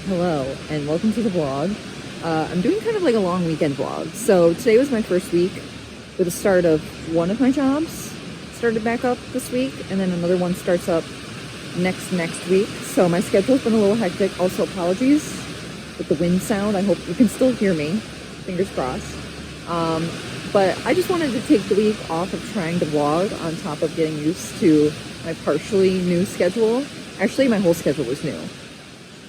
Hello and welcome to the vlog. I'm doing kind of like a long weekend vlog. So today was my first week with the start of one of my jobs. Started back up this week and then another one starts up next week. So my schedule's been a little hectic. Also apologies with the wind sound. I hope you can still hear me. Fingers crossed. But I just wanted to take the week off of trying to vlog on top of getting used to my partially new schedule. Actually, my whole schedule was new.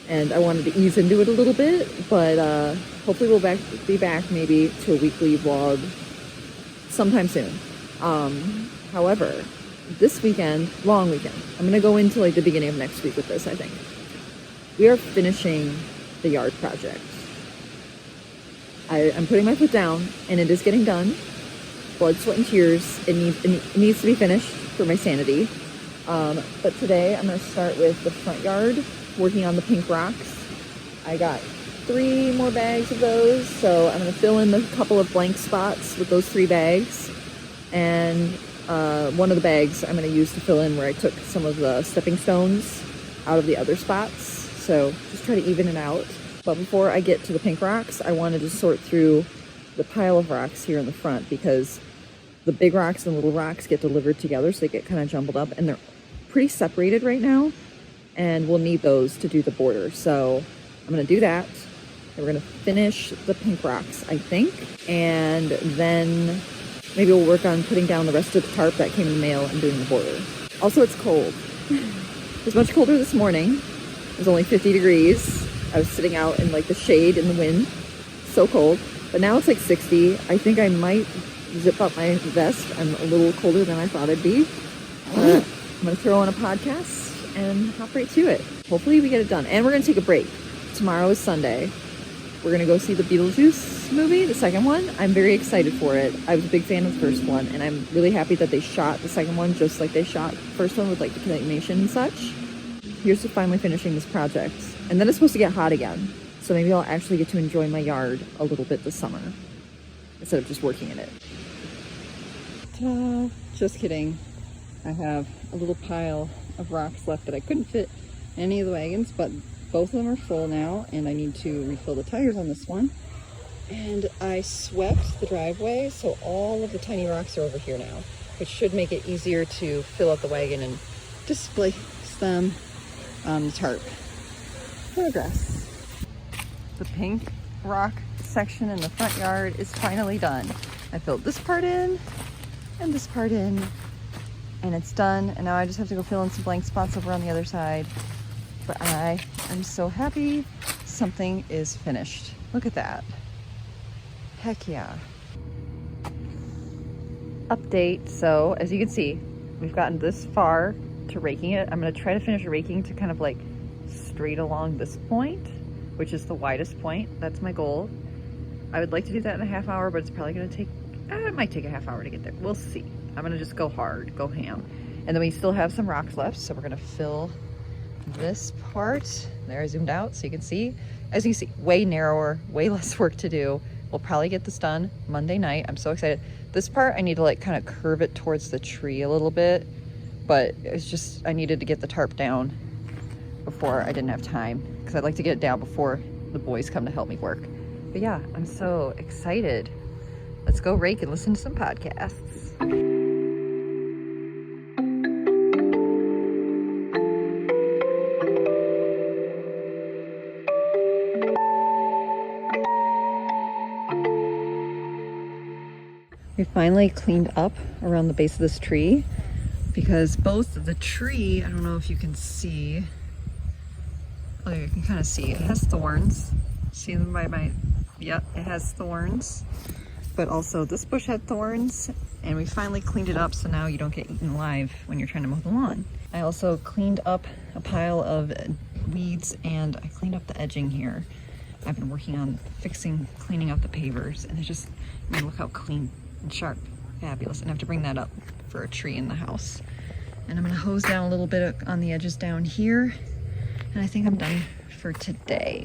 And I wanted to ease into it a little bit, but hopefully we'll be back maybe to a weekly vlog sometime soon. However, this weekend, long weekend, I'm gonna go into like the beginning of next week with this, I think. We are finishing the yard project. I'm putting my foot down and it is getting done. Blood, sweat, and tears. It needs to be finished for my sanity. But today I'm gonna start with the front yard, working on the pink rocks. I got 3 more bags of those, so I'm gonna fill in the couple of blank spots with those 3 bags. And one of the bags I'm gonna use to fill in where I took some of the stepping stones out of the other spots. So just try to even it out. But before I get to the pink rocks, I wanted to sort through the pile of rocks here in the front because the big rocks and little rocks get delivered together, so they get kind of jumbled up, and they're pretty separated right now. And we'll need those to do the border. So I'm gonna do that. And we're gonna finish the pink rocks, I think. And then maybe we'll work on putting down the rest of the tarp that came in the mail and doing the border. Also, it's cold. It was much colder this morning. It was only 50 degrees. I was sitting out in like the shade in the wind. So cold. But now it's like 60. I think I might zip up my vest. I'm a little colder than I thought I'd be. I'm gonna throw on a podcast and hop right to it. Hopefully we get it done. And we're gonna take a break. Tomorrow is Sunday. We're gonna go see the Beetlejuice movie, the second one. I'm very excited for it. I was a big fan of the first one, and I'm really happy that they shot the second one just like they shot the first one with like the claymation and such. Here's to finally finishing this project. And then it's supposed to get hot again. So maybe I'll actually get to enjoy my yard a little bit this summer instead of just working in it. Ta-da! Just kidding. I have a little pile of rocks left that I couldn't fit in any of the wagons, but both of them are full now, and I need to refill the tires on this one. And I swept the driveway, so all of the tiny rocks are over here now, which should make it easier to fill up the wagon and displace them on the tarp. Progress. The pink rock section in the front yard is finally done. I filled this part in and this part in, and it's done. And now I just have to go fill in some blank spots over on the other side. But I am so happy something is finished. Look at that. Heck yeah. Update. So as you can see, we've gotten this far to raking it. I'm gonna try to finish raking to kind of like straight along this point, which is the widest point. That's my goal. I would like to do that in a half hour, but it's probably gonna take, it might take a half hour to get there. We'll see. I'm gonna just go hard, go ham. And then we still have some rocks left, so we're gonna fill this part. There, I zoomed out so you can see. As you can see, way narrower, way less work to do. We'll probably get this done Monday night. I'm so excited. This part, I need to like kind of curve it towards the tree a little bit, but it's just, I needed to get the tarp down before I didn't have time, because I'd like to get it down before the boys come to help me work. But yeah, I'm so excited. Let's go rake and listen to some podcasts. We finally cleaned up around the base of this tree because both of the tree, I don't know if you can see, oh, you can kind of see, it has thorns. See them by my, yep, it has thorns. But also this bush had thorns, and we finally cleaned it up so now you don't get eaten alive when you're trying to mow the lawn. I also cleaned up a pile of weeds, and I cleaned up the edging here. I've been working on cleaning up the pavers, and it's just, I mean, look how clean and sharp. Fabulous. And I have to bring that up for a tree in the house. And I'm gonna hose down a little bit on the edges down here, and I think I'm done for today.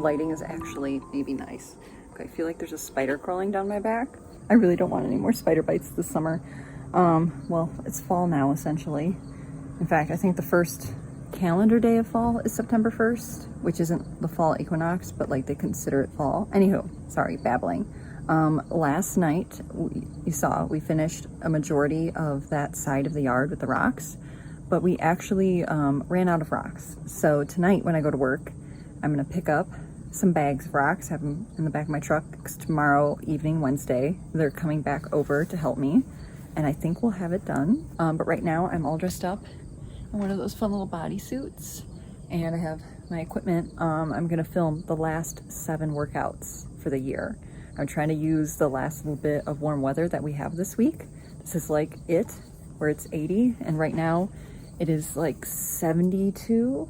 lighting is actually maybe nice. Okay, I feel like there's a spider crawling down my back. I really don't want any more spider bites this summer. Well, it's fall now, essentially. In fact, I think the first calendar day of fall is September 1st, which isn't the fall equinox, but like they consider it fall. Anywho, sorry, babbling. Last night, you saw, we finished a majority of that side of the yard with the rocks, but we actually ran out of rocks. So tonight when I go to work, I'm gonna pick up some bags of rocks, have them in the back of my truck, because tomorrow evening, Wednesday, they're coming back over to help me, and I think we'll have it done. But right now I'm all dressed up in one of those fun little bodysuits, and I have my equipment. I'm gonna film the last 7 workouts for the year. I'm trying to use the last little bit of warm weather that we have this week. This is like it, where it's 80, and right now it is like 72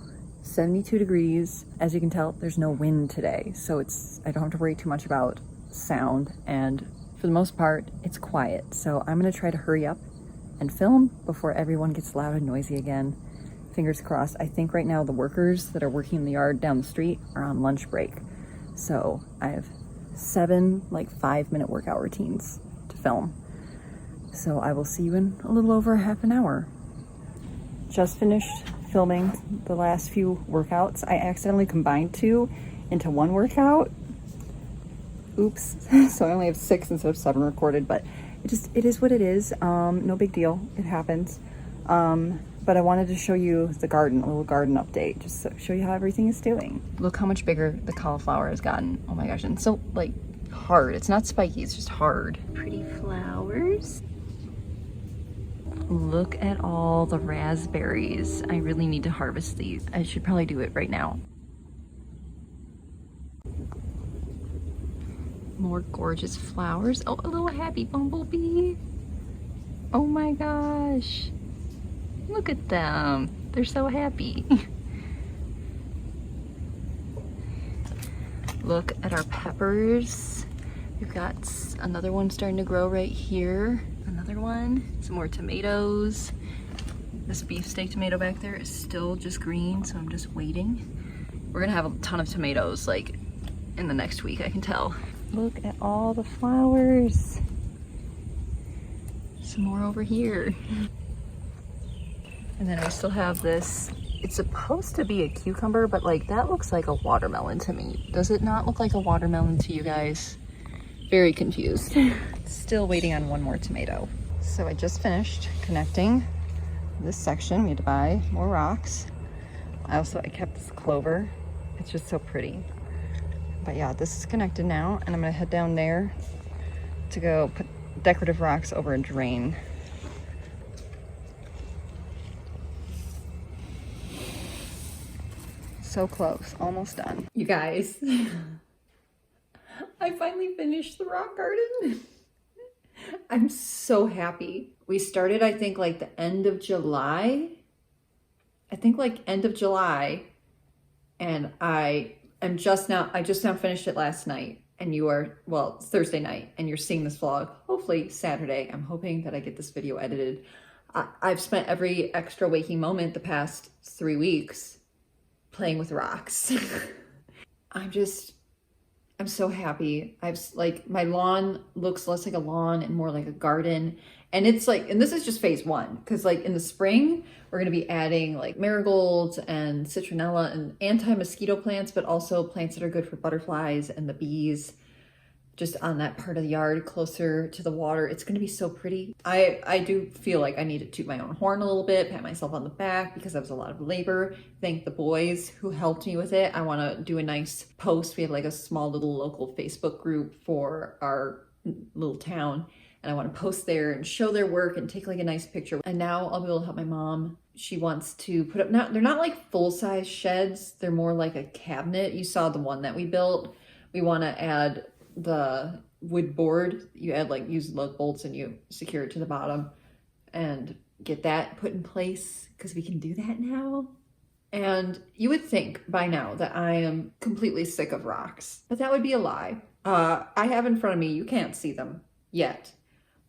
degrees. As you can tell, there's no wind today, so I don't have to worry too much about sound, and for the most part, it's quiet. So I'm gonna try to hurry up and film before everyone gets loud and noisy again. Fingers crossed. I think right now the workers that are working in the yard down the street are on lunch break. So I have 7 like 5-minute workout routines to film. So I will see you in a little over half an hour. Just finished filming the last few workouts. I accidentally combined 2 into 1 workout. Oops. So I only have 6 instead of 7 recorded, but it is what it is. No big deal. It happens. But I wanted to show you the garden, a little garden update, just to show you how everything is doing. Look how much bigger the cauliflower has gotten. Oh my gosh, and it's so like hard. It's not spiky, it's just hard. Pretty flowers. Look at all the raspberries. I really need to harvest these. I should probably do it right now. More gorgeous flowers. Oh, a little happy bumblebee. Oh my gosh. Look at them. They're so happy. Look at our peppers. We've got another one starting to grow right here. Another one. Some more tomatoes. This beefsteak tomato back there is still just green, so I'm just waiting. We're gonna have a ton of tomatoes like in the next week, I can tell. Look at all the flowers. Some more over here. And then we still have this, it's supposed to be a cucumber, but like that looks like a watermelon to me. Does it not look like a watermelon to you guys? Very confused. Still waiting on 1 more tomato. So I just finished connecting this section. We had to buy more rocks. I kept this clover. It's just so pretty. But yeah, this is connected now, and I'm gonna head down there to go put decorative rocks over a drain. So close, almost done. You guys, I finally finished the rock garden. I'm so happy. We started, I think, like the end of July. And I just now finished it last night, and it's Thursday night, and you're seeing this vlog, hopefully Saturday. I'm hoping that I get this video edited. I've spent every extra waking moment the past 3 weeks playing with rocks. I'm so happy. My lawn looks less like a lawn and more like a garden. And it's like, and this is just phase 1, because like in the spring, we're gonna be adding like marigolds and citronella and anti-mosquito plants, but also plants that are good for butterflies and the bees, just on that part of the yard closer to the water. It's gonna be so pretty. I do feel like I need to toot my own horn a little bit, pat myself on the back, because that was a lot of labor. Thank the boys who helped me with it. I wanna do a nice post. We have like a small little local Facebook group for our little town, and I wanna post there and show their work and take like a nice picture. And now I'll be able to help my mom. She wants to put up, they're not like full-size sheds, they're more like a cabinet. You saw the one that we built. We wanna add the wood board. You add like use lug bolts and you secure it to the bottom and get that put in place, because we can do that now. And you would think by now that I am completely sick of rocks, but that would be a lie. I have in front of me, you can't see them yet,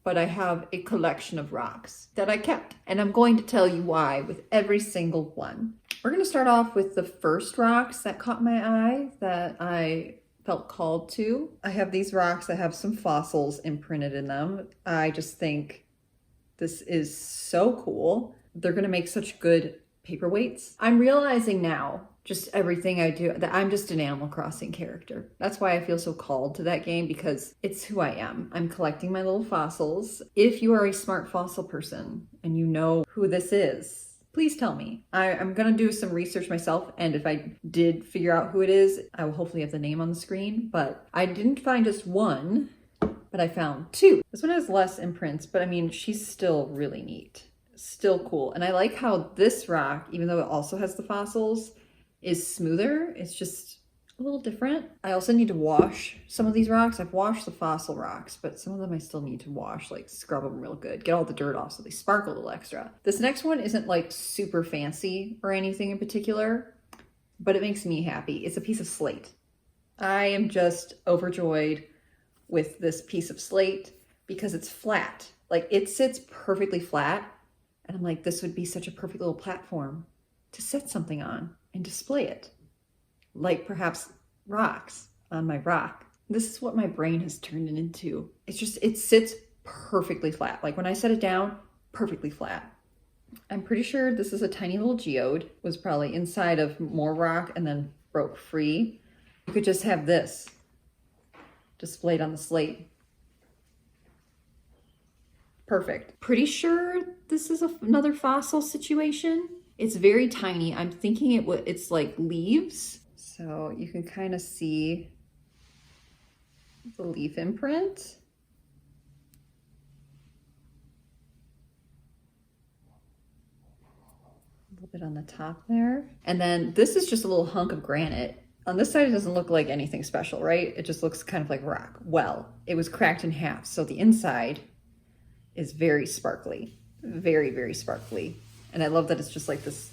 but I have a collection of rocks that I kept, and I'm going to tell you why with every single one. We're gonna start off with the first rocks that caught my eye that I felt called to. I have these rocks that have some fossils imprinted in them. I just think this is so cool. They're gonna make such good paperweights. I'm realizing now, just everything I do, that I'm just an Animal Crossing character. That's why I feel so called to that game, because it's who I am. I'm collecting my little fossils. If you are a smart fossil person and you know who this is, please tell me. I'm gonna do some research myself, and if I did figure out who it is, I will hopefully have the name on the screen, but I didn't find just one, but I found two. This one has less imprints, but I mean, she's still really neat. Still cool. And I like how this rock, even though it also has the fossils, is smoother. It's just a little different. I also need to wash some of these rocks. I've washed the fossil rocks, but some of them I still need to wash, like scrub them real good, get all the dirt off so they sparkle a little extra. This next one isn't like super fancy or anything in particular, but it makes me happy. It's a piece of slate. I am just overjoyed with this piece of slate because it's flat. Like, it sits perfectly flat. And I'm like, this would be such a perfect little platform to set something on and display it. Like perhaps rocks on my rock. This is what my brain has turned it into. It's just, it sits perfectly flat. Like when I set it down, perfectly flat. I'm pretty sure this is a tiny little geode. Was probably inside of more rock and then broke free. You could just have this displayed on the slate. Perfect. Pretty sure this is another fossil situation. It's very tiny. I'm thinking it's like leaves. So you can kind of see the leaf imprint. A little bit on the top there. And then this is just a little hunk of granite. On this side, it doesn't look like anything special, right? It just looks kind of like rock. Well, it was cracked in half. So the inside is very sparkly, very, very sparkly. And I love that it's just like this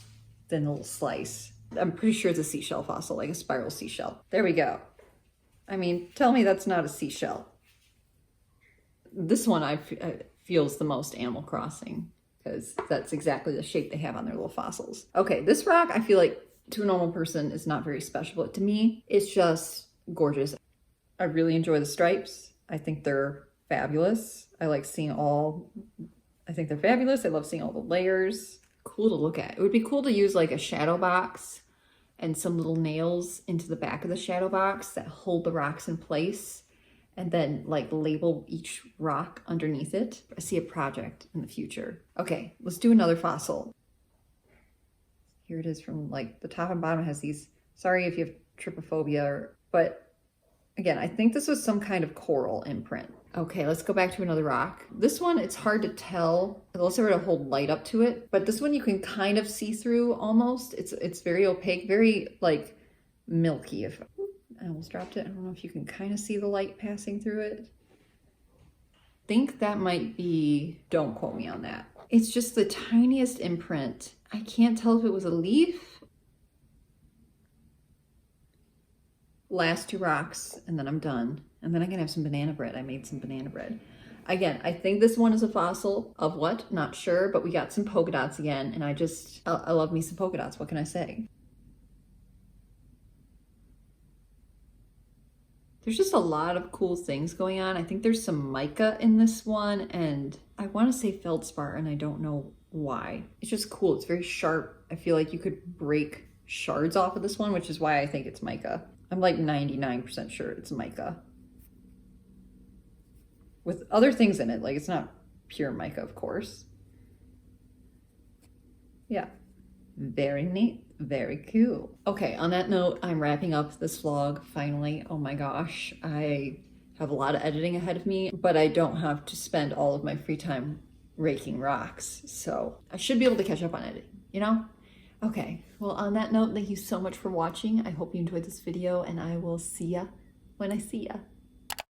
thin little slice. I'm pretty sure it's a seashell fossil, like a spiral seashell. There we go. I mean, tell me that's not a seashell. This one I feels the most Animal Crossing, because that's exactly the shape they have on their little fossils. Okay, this rock I feel like to a normal person is not very special, but to me, it's just gorgeous. I really enjoy the stripes. I think they're fabulous. I like seeing I think they're fabulous. I love seeing all the layers. Cool to look at. It would be cool to use like a shadow box and some little nails into the back of the shadow box that hold the rocks in place, and then like label each rock underneath it. I see a project in the future. Okay, let's do another fossil. Here it is from like the top and bottom. It has these, sorry if you have trypophobia, but again, I think this was some kind of coral imprint. Okay, let's go back to another rock. This one, it's hard to tell unless I were to hold light up to it, but this one you can kind of see through almost. It's very opaque, very like milky. I almost dropped it. I don't know if you can kind of see the light passing through it. I think that might be, don't quote me on that. It's just the tiniest imprint. I can't tell if it was a leaf. Last two rocks, and then I'm done. And then I can have some banana bread. I made some banana bread. Again, I think this one is a fossil of what? Not sure, but we got some polka dots again, and I love me some polka dots. What can I say? There's just a lot of cool things going on. I think there's some mica in this one, and I want to say feldspar, and I don't know why. It's just cool. It's very sharp. I feel like you could break shards off of this one, which is why I think it's mica. I'm like 99% sure it's mica. With other things in it, like it's not pure mica, of course. Yeah, very neat, very cool. Okay, on that note, I'm wrapping up this vlog finally. Oh my gosh, I have a lot of editing ahead of me, but I don't have to spend all of my free time raking rocks, so I should be able to catch up on editing, you know? Okay, well, on that note, thank you so much for watching. I hope you enjoyed this video, and I will see ya when I see ya.